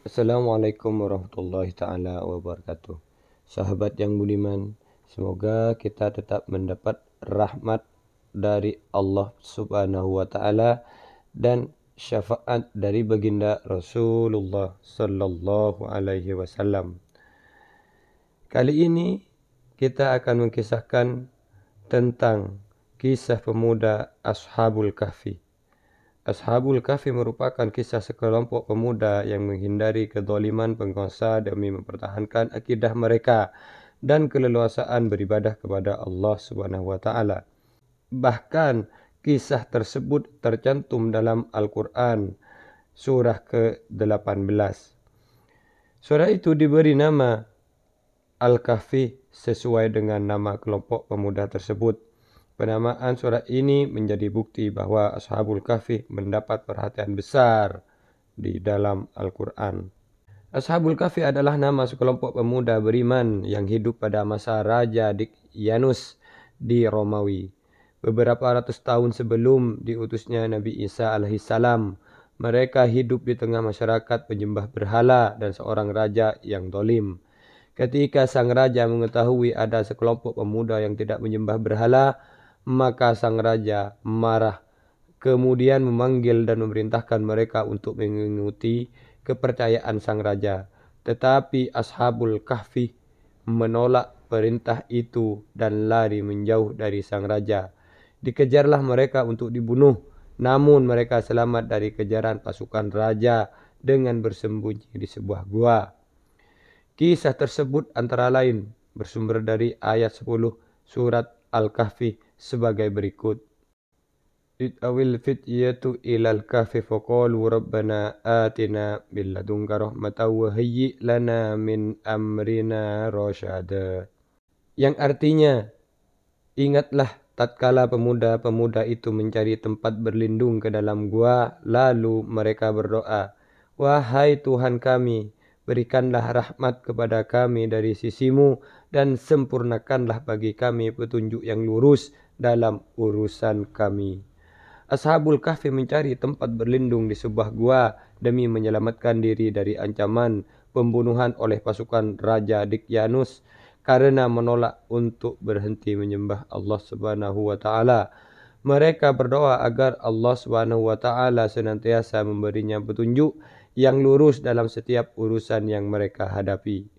Assalamualaikum warahmatullahi ta'ala wabarakatuh. Sahabat yang budiman, semoga kita tetap mendapat rahmat dari Allah subhanahu wa ta'ala dan syafaat dari baginda Rasulullah sallallahu alaihi wasallam. Kali ini kita akan mengisahkan tentang kisah pemuda Ashabul Kahfi. Ashabul Kahfi merupakan kisah sekelompok pemuda yang menghindari kezaliman penguasa demi mempertahankan akidah mereka dan keleluasaan beribadah kepada Allah Subhanahu wa taala. Bahkan kisah tersebut tercantum dalam Al-Qur'an surah ke-18. Surah itu diberi nama Al-Kahfi sesuai dengan nama kelompok pemuda tersebut. Penamaan surah ini menjadi bukti bahwa Ashabul Kahfi mendapat perhatian besar di dalam Al-Quran. Ashabul Kahfi adalah nama sekelompok pemuda beriman yang hidup pada masa Raja Dikyanus di Romawi. Beberapa ratus tahun sebelum diutusnya Nabi Isa alaihissalam, mereka hidup di tengah masyarakat penyembah berhala dan seorang raja yang zalim. Ketika sang raja mengetahui ada sekelompok pemuda yang tidak menyembah berhala, maka sang raja marah, kemudian memanggil dan memerintahkan mereka untuk mengikuti kepercayaan sang raja. Tetapi Ashabul Kahfi menolak perintah itu dan lari menjauh dari sang raja. Dikejarlah mereka untuk dibunuh, namun mereka selamat dari kejaran pasukan raja dengan bersembunyi di sebuah gua. Kisah tersebut antara lain bersumber dari ayat 10 surat Al-Kahfi sebagai berikut. Awil fityatu ilal kahfi faqalu rabbana atina min ladunka rahmatan wa hayyi lana min amrina rasyada. Yang artinya, ingatlah tatkala pemuda-pemuda itu mencari tempat berlindung ke dalam gua, lalu mereka berdoa, wahai Tuhan kami, berikanlah rahmat kepada kami dari sisimu dan sempurnakanlah bagi kami petunjuk yang lurus dalam urusan kami. Ashabul Kahfi mencari tempat berlindung di sebuah gua demi menyelamatkan diri dari ancaman pembunuhan oleh pasukan Raja Dikyanus karena menolak untuk berhenti menyembah Allah Subhanahu wa taala. Mereka berdoa agar Allah Subhanahu wa taala senantiasa memberinya petunjuk yang lurus dalam setiap urusan yang mereka hadapi.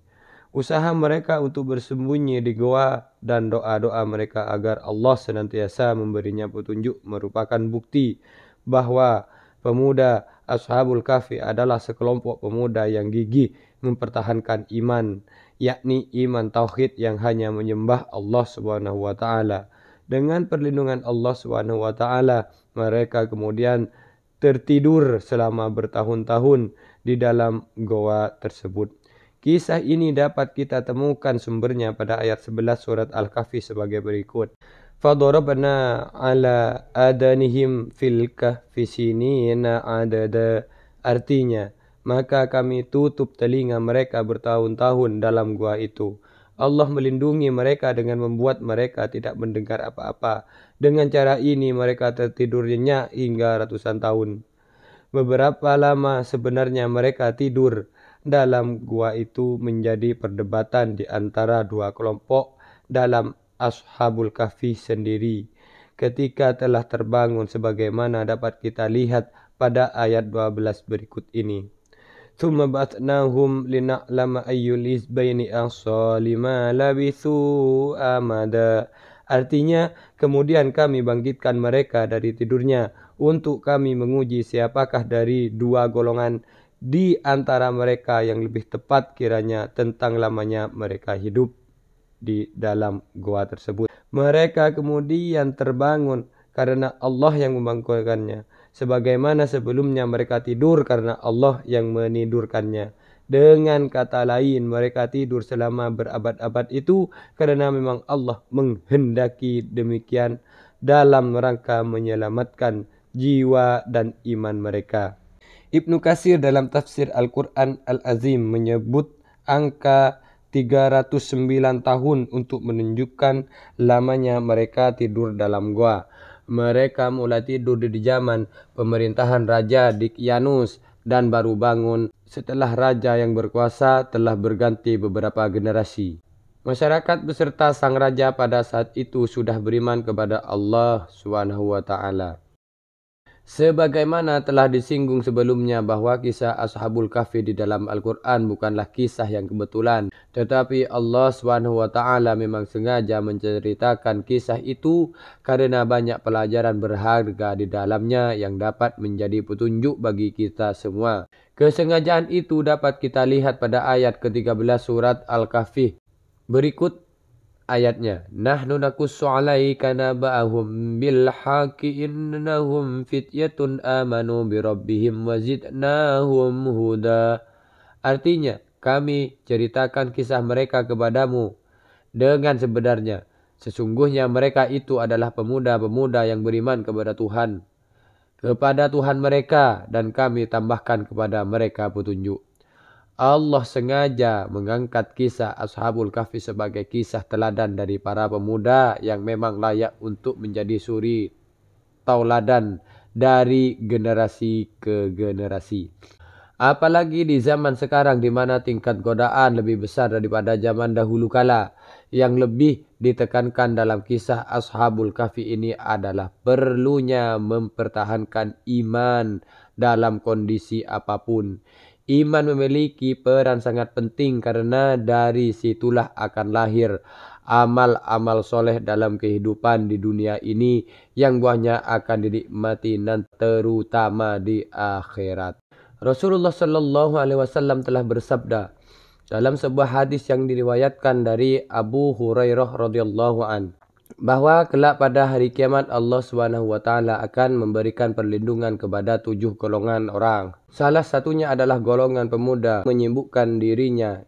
Usaha mereka untuk bersembunyi di goa dan doa-doa mereka agar Allah senantiasa memberinya petunjuk merupakan bukti bahwa pemuda Ashabul Kahfi adalah sekelompok pemuda yang gigih mempertahankan iman, yakni iman tauhid yang hanya menyembah Allah Subhanahu wa taala. Dengan perlindungan Allah Subhanahu wa taala, mereka kemudian tertidur selama bertahun-tahun di dalam goa tersebut. Kisah ini dapat kita temukan sumbernya pada ayat 11 surat Al-Kahfi sebagai berikut. Fadarabna ala adanihim fil kahfi sinina adada. Artinya, maka kami tutup telinga mereka bertahun-tahun dalam gua itu. Allah melindungi mereka dengan membuat mereka tidak mendengar apa-apa. Dengan cara ini mereka tertidur nyenyak hingga ratusan tahun. Beberapa lama sebenarnya mereka tidur dalam gua itu menjadi perdebatan di antara dua kelompok dalam Ashabul Kahfi sendiri. Ketika telah terbangun sebagaimana dapat kita lihat pada ayat 12 berikut ini. Thumma ba'atnahum lina'lama ayyul hizbaini ahsali ma labithu amada. Artinya, kemudian kami bangkitkan mereka dari tidurnya untuk kami menguji siapakah dari dua golongan di antara mereka yang lebih tepat kiranya tentang lamanya mereka hidup di dalam goa tersebut. Mereka kemudian terbangun karena Allah yang membangkitkannya. Sebagaimana sebelumnya mereka tidur karena Allah yang menidurkannya. Dengan kata lain, mereka tidur selama berabad-abad itu karena memang Allah menghendaki demikian dalam rangka menyelamatkan jiwa dan iman mereka. Ibnu Katsir dalam tafsir Al-Quran Al-Azim menyebut angka 309 tahun untuk menunjukkan lamanya mereka tidur dalam gua. Mereka mulai tidur di zaman pemerintahan Raja Dikyanus dan baru bangun setelah raja yang berkuasa telah berganti beberapa generasi. Masyarakat beserta sang raja pada saat itu sudah beriman kepada Allah Subhanahu wa taala. Sebagaimana telah disinggung sebelumnya bahwa kisah Ashabul Kahfi di dalam Al-Quran bukanlah kisah yang kebetulan. Tetapi Allah SWT memang sengaja menceritakan kisah itu karena banyak pelajaran berharga di dalamnya yang dapat menjadi petunjuk bagi kita semua. Kesengajaan itu dapat kita lihat pada ayat ke-13 surat Al-Kahfi. Berikut ayatnya, nahnu naqussu 'alaika naba'ahum bil haqqi innahum fityatun amanu bi rabbihim wa zidnahum huda. Artinya, kami ceritakan kisah mereka kepadamu dengan sebenarnya. Sesungguhnya mereka itu adalah pemuda-pemuda yang beriman kepada Tuhan mereka, dan kami tambahkan kepada mereka petunjuk. Allah sengaja mengangkat kisah Ashabul Kahfi sebagai kisah teladan dari para pemuda yang memang layak untuk menjadi suri tauladan dari generasi ke generasi. Apalagi di zaman sekarang di mana tingkat godaan lebih besar daripada zaman dahulu kala. Yang lebih ditekankan dalam kisah Ashabul Kahfi ini adalah perlunya mempertahankan iman dalam kondisi apapun. Iman memiliki peran sangat penting karena dari situlah akan lahir amal-amal soleh dalam kehidupan di dunia ini yang buahnya akan dinikmati dan terutama di akhirat. Rasulullah Shallallahu Alaihi Wasallam telah bersabda dalam sebuah hadis yang diriwayatkan dari Abu Hurairah radhiyallahu an, bahwa kelak pada hari kiamat Allah SWT akan memberikan perlindungan kepada 7 golongan orang. Salah satunya adalah golongan pemuda menyibukkan dirinya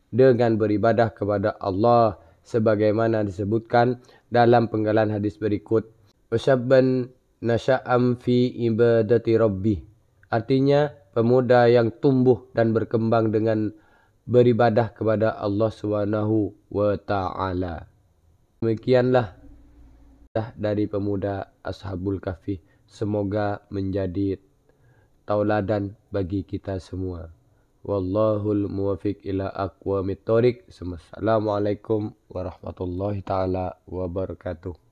dengan beribadah kepada Allah sebagaimana disebutkan dalam penggalan hadis berikut. Wasyabban nasya'am fi ibadati rabbih. Artinya pemuda yang tumbuh dan berkembang dengan beribadah kepada Allah SWT. Demikianlah dari pemuda Ashabul Kahfi. Semoga menjadi tauladan bagi kita semua. Wallahul muwafiq ila aqwamit thoriq. Assalamualaikum warahmatullahi taala wabarakatuh.